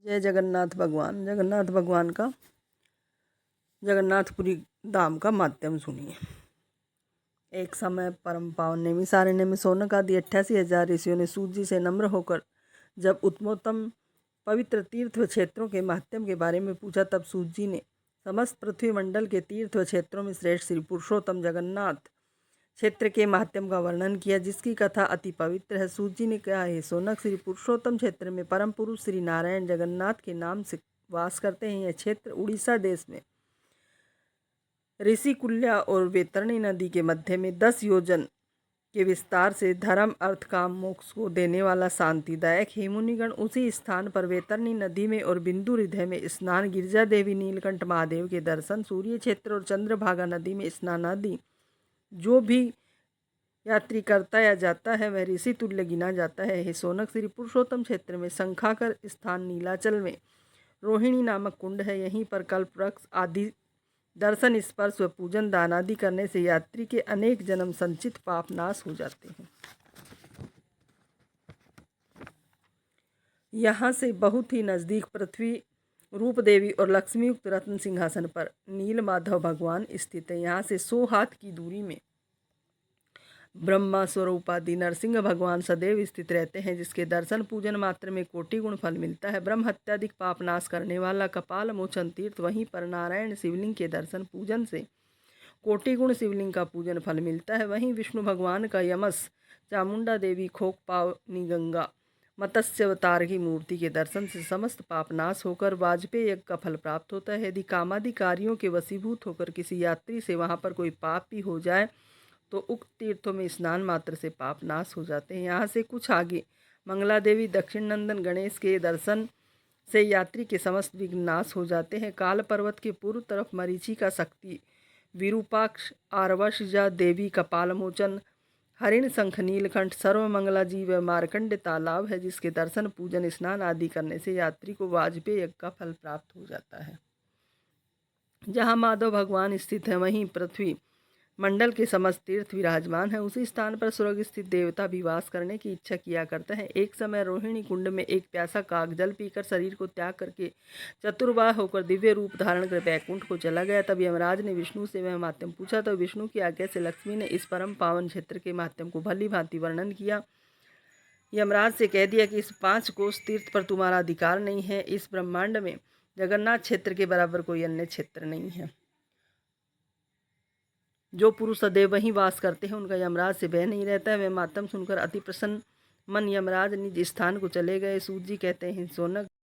जय जगन्नाथ भगवान। जगन्नाथ भगवान का जगन्नाथपुरी धाम का माध्यम सुनिए। एक समय परम पावन नेमिसारण्य में शौनक आदि 88,000 ऋषियों ने सूत जी से नम्र होकर जब उत्तमोत्तम पवित्र तीर्थ व क्षेत्रों के महात्म्य के बारे में पूछा, तब सूत जी ने समस्त पृथ्वी मंडल के तीर्थ व क्षेत्रों में श्रेष्ठ श्री पुरुषोत्तम जगन्नाथ क्षेत्र के महात्म्य का वर्णन किया, जिसकी कथा अति पवित्र है। सूत जी ने कहा, है शौनक, श्री पुरुषोत्तम क्षेत्र में परम पुरुष श्री नारायण जगन्नाथ के नाम से वास करते हैं। यह क्षेत्र उड़ीसा देश में ऋषिकुल्या और वैतरणी नदी के मध्य में 10 योजन के विस्तार से धर्म अर्थ काम मोक्ष को देने वाला शांतिदायक है। मुनिगण उसी स्थान पर वैतरणी नदी में और बिंदु हृदय में स्नान, गिरिजा देवी, नीलकंठ महादेव के दर्शन, सूर्य क्षेत्र और चंद्रभागा नदी में स्नान आदि जो भी यात्री करता या जाता है वह ऋषि तुल्य गिना जाता है। हे शौनक, श्री पुरुषोत्तम क्षेत्र में शंखाकर स्थान नीलाचल में रोहिणी नामक कुंड है। यहीं पर कल्प वृक्ष आदि दर्शन, स्पर्श व पूजन दान आदि करने से यात्री के अनेक जन्म संचित पाप नाश हो जाते हैं। यहाँ से बहुत ही नज़दीक पृथ्वी रूप देवी और लक्ष्मी युक्त रत्न सिंहासन पर नील माधव भगवान स्थित है। यहाँ से 100 हाथ की दूरी में ब्रह्मा स्वरूपादि नरसिंह भगवान सदैव स्थित रहते हैं, जिसके दर्शन पूजन मात्र में कोटि गुण फल मिलता है। ब्रह्म हत्याधिक पाप नाश करने वाला कपाल मोचन तीर्थ, वहीं पर नारायण शिवलिंग के दर्शन पूजन से कोटि गुण शिवलिंग का पूजन फल मिलता है। वहीं विष्णु भगवान का यमस, चामुंडा देवी, खोक पावनी गंगा, मत्स्य अवतार की मूर्ति के दर्शन से समस्त पाप नाश होकर वाजपेय यज्ञ का फल प्राप्त होता है। यदि कामादि कार्यों के वशीभूत होकर किसी यात्री से वहाँ पर कोई पाप भी हो जाए तो उक्त तीर्थों में स्नान मात्र से पाप नाश हो जाते हैं। यहाँ से कुछ आगे मंगला देवी, दक्षिण नंदन गणेश के दर्शन से यात्री के समस्त विघ्न नाश हो जाते हैं। काल पर्वत के पूर्व तरफ मरीचि का शक्ति, विरूपाक्ष, आरवशजा देवी, कपालमोचन, हरिण, शंख, नीलकंठ, सर्वमंगला जी व मार्कंड तालाब है, जिसके दर्शन पूजन स्नान आदि करने से यात्री को वाजपेय यज्ञ का फल प्राप्त हो जाता है। जहाँ माधव भगवान स्थित है वहीं पृथ्वी मंडल के समस्त तीर्थ विराजमान है। उसी स्थान पर स्वर्ग स्थित देवता भी वास करने की इच्छा किया करते हैं। एक समय रोहिणी कुंड में एक प्यासा काग जल पीकर शरीर को त्याग करके चतुर्बाह होकर दिव्य रूप धारण कर बैकुंठ को चला गया। तब यमराज ने विष्णु से वह महात्म पूछा, तो विष्णु की आज्ञा से लक्ष्मी ने इस परम पावन क्षेत्र के महात्म को भली भांति वर्णन किया। यमराज से कह दिया कि इस 5 कोस तीर्थ पर तुम्हारा अधिकार नहीं है। इस ब्रह्मांड में जगन्नाथ क्षेत्र के बराबर कोई अन्य क्षेत्र नहीं है। जो पुरुष सदैव वहीं वास करते हैं उनका यमराज से भय नहीं रहता है। वह मातम सुनकर अति प्रसन्न मन यमराज निज स्थान को चले गए। सूत जी कहते हैं, शौनक,